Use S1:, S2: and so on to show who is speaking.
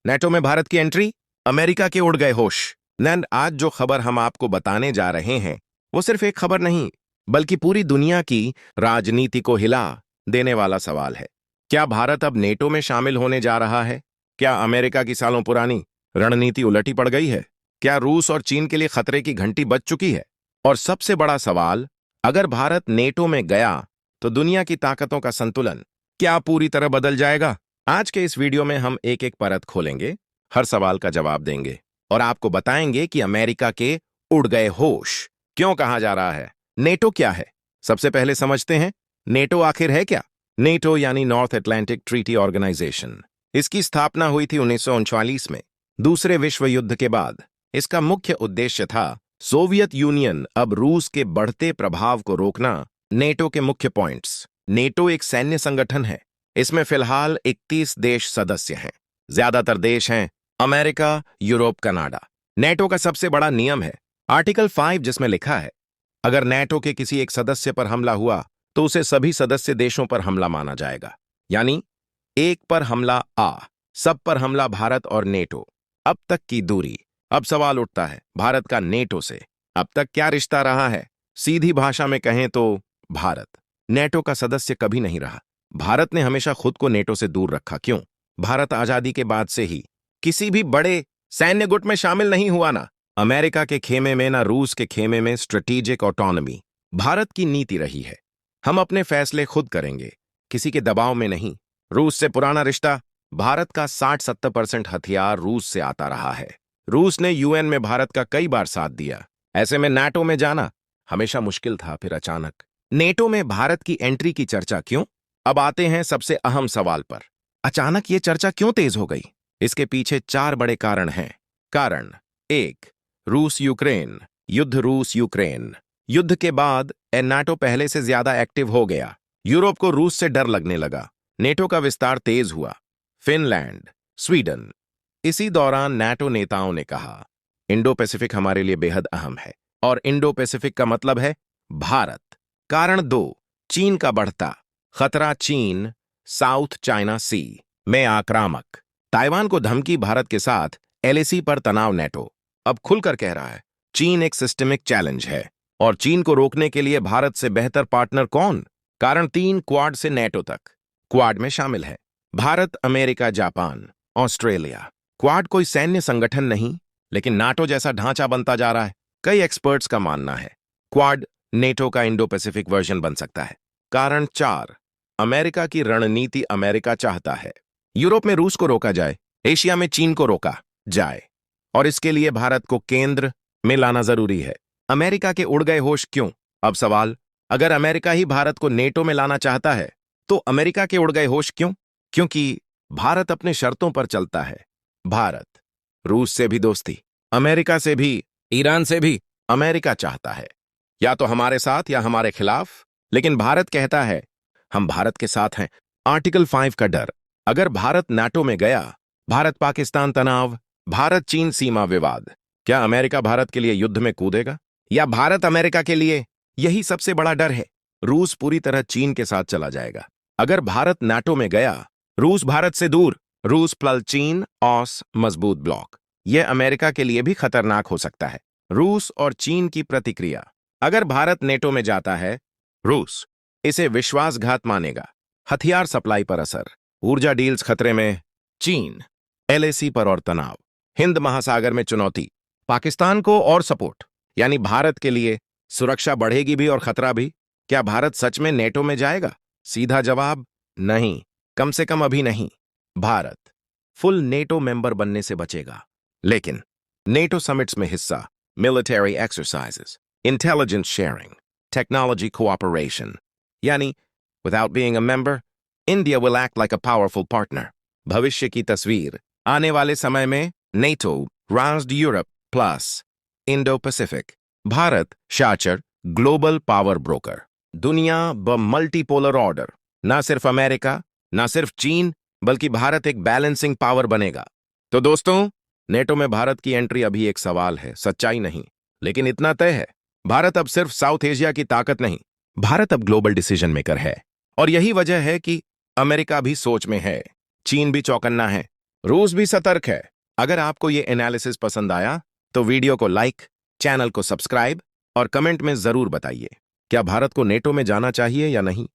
S1: NATO में भारत की entry, America के उड़ गए होश। नैन, आज जो खबर हम आपको बताने जा रहे हैं वो सिर्फ एक खबर नहीं, बल्कि पूरी दुनिया की राजनीति को हिला देने वाला सवाल है। क्या भारत अब नेटो में शामिल होने जा रहा है? क्या अमेरिका की सालों पुरानी रणनीति उलटी पड़ गई है? क्या रूस और चीन के लिए खतरे की घंटी बज चुकी है? और सबसे बड़ा सवाल, अगर भारत नेटो में गया तो दुनिया की ताकतों का संतुलन क्या पूरी तरह बदल जाएगा? आज के इस वीडियो में हम एक एक परत खोलेंगे, हर सवाल का जवाब देंगे और आपको बताएंगे कि अमेरिका के उड़ गए होश क्यों कहा जा रहा है। नेटो क्या है? सबसे पहले समझते हैं, नेटो आखिर है क्या? नेटो यानी नॉर्थ अटलांटिक ट्रीटी ऑर्गेनाइजेशन। इसकी स्थापना हुई थी 1939 में, दूसरे विश्व युद्ध के बाद। इसका मुख्य उद्देश्य था सोवियत यूनियन अब रूस के बढ़ते प्रभाव को रोकना। नेटो के मुख्य पॉइंट्स। नेटो एक सैन्य संगठन है। इसमें फिलहाल 31 देश सदस्य हैं। ज्यादातर देश हैं अमेरिका, यूरोप, कनाडा। नेटो का सबसे बड़ा नियम है आर्टिकल 5, जिसमें लिखा है अगर नेटो के किसी एक सदस्य पर हमला हुआ तो उसे सभी सदस्य देशों पर हमला माना जाएगा। यानी एक पर हमला आ, सब पर हमला भारत और नेटो। अब तक की दूरी। अब सवाल उठता है, भारत का नेटो से अब तक क्या रिश्ता रहा है? सीधी भाषा में कहें तो भारत नेटो का सदस्य कभी नहीं रहा। भारत ने हमेशा खुद को नेटो से दूर रखा। क्यों? भारत आजादी के बाद से ही किसी भी बड़े सैन्य गुट में शामिल नहीं हुआ, ना अमेरिका के खेमे में ना रूस के खेमे में। स्ट्रेटेजिक ऑटोनॉमी भारत की नीति रही है। हम अपने फैसले खुद करेंगे, किसी के दबाव में नहीं। रूस से पुराना रिश्ता, भारत का 60-70% हथियार रूस से आता रहा है। रूस ने यूएन में भारत का कई बार साथ दिया। ऐसे में नाटो में जाना हमेशा मुश्किल था। फिर अचानक नेटो में भारत की एंट्री की चर्चा क्यों? अब आते हैं सबसे अहम सवाल पर। अचानक ये चर्चा क्यों तेज हो गई? इसके पीछे 4 बड़े कारण हैं। कारण 1, रूस यूक्रेन युद्ध। रूस यूक्रेन युद्ध के बाद नाटो पहले से ज्यादा एक्टिव हो गया। यूरोप को रूस से डर लगने लगा। नेटो का विस्तार तेज हुआ। Finland, Sweden. इसी दौरान नाटो नेताओं ने कहा इंडो पैसिफिक हमारे लिए बेहद अहम है, और इंडो पैसिफिक का मतलब है भारत। कारण 2, चीन का बढ़ता खतरा। चीन साउथ चाइना सी में आक्रामक। ताइवान को धमकी। भारत के साथ एलएसी पर तनाव। नेटो अब खुलकर कह रहा है चीन एक सिस्टमिक चैलेंज है, और चीन को रोकने के लिए भारत से बेहतर पार्टनर कौन? कारण 3, क्वाड से नेटो तक। क्वाड में शामिल है Bharat, America, Japan, Australia. Quad कोई सैन्य संगठन नहीं, लेकिन नाटो जैसा ढांचा बनता जा रहा है। कई एक्सपर्ट्स का मानना है क्वाड नेटो का इंडो पैसिफिक वर्जन बन सकता है। कारण 4, अमेरिका की रणनीति। अमेरिका चाहता है यूरोप में रूस को रोका जाए, एशिया में चीन को रोका जाए, और इसके लिए भारत को केंद्र में लाना जरूरी है। अमेरिका के उड़ गए होश क्यों? अब सवाल, अगर अमेरिका ही भारत को नेटो में लाना चाहता है तो अमेरिका के उड़ गए होश क्यों? क्योंकि भारत अपने शर्तों पर चलता है। भारत रूस से भी दोस्ती, अमेरिका से भी, ईरान से भी। अमेरिका चाहता है या तो हमारे साथ या हमारे खिलाफ, लेकिन भारत कहता है हम भारत के साथ हैं। आर्टिकल 5 का डर। अगर भारत नाटो में गया, भारत पाकिस्तान तनाव, भारत चीन सीमा विवाद। क्या अमेरिका भारत के लिए युद्ध में कूदेगा, या भारत अमेरिका के लिए? यही सबसे बड़ा डर है। रूस पूरी तरह चीन के साथ चला जाएगा। अगर भारत नाटो में गया, रूस भारत से दूर। रूस प्लस चीन ऑस मजबूत ब्लॉक। यह अमेरिका के लिए भी खतरनाक हो सकता है। रूस और चीन की प्रतिक्रिया। अगर भारत नेटो में जाता है, रूस इसे विश्वासघात मानेगा। हथियार सप्लाई पर असर, ऊर्जा डील्स खतरे में। चीन एलएसी पर और तनाव। हिंद महासागर में चुनौती। पाकिस्तान को और सपोर्ट। यानी भारत के लिए सुरक्षा बढ़ेगी भी और खतरा भी। क्या भारत सच में नेटो में जाएगा? सीधा जवाब, नहीं, कम से कम अभी नहीं। भारत फुल नेटो मेंबर बनने से बचेगा, लेकिन नेटो समिट्स में हिस्सा, military exercises, intelligence sharing, technology cooperation. यानी without being a member, India will act like a powerful partner. भविष्य की तस्वीर। आने वाले समय में NATO round Europe plus Indo Pacific. Bharat शाचर ग्लोबल पावर ब्रोकर। दुनिया ब मल्टीपोलर ऑर्डर। ना सिर्फ अमेरिका, ना सिर्फ चीन, बल्कि भारत एक बैलेंसिंग पावर बनेगा। तो दोस्तों, नेटो में भारत की एंट्री अभी एक सवाल है, सच्चाई नहीं। लेकिन इतना तय है, भारत अब सिर्फ साउथ एशिया की ताकत नहीं, भारत अब ग्लोबल डिसीजन मेकर है। और यही वजह है कि अमेरिका भी सोच में है, चीन भी चौकन्ना है, रूस भी सतर्क है। अगर आपको ये एनालिसिस पसंद आया तो वीडियो को लाइक, चैनल को सब्सक्राइब और कमेंट में जरूर बताइए, क्या भारत को नेटो में जाना चाहिए या नहीं।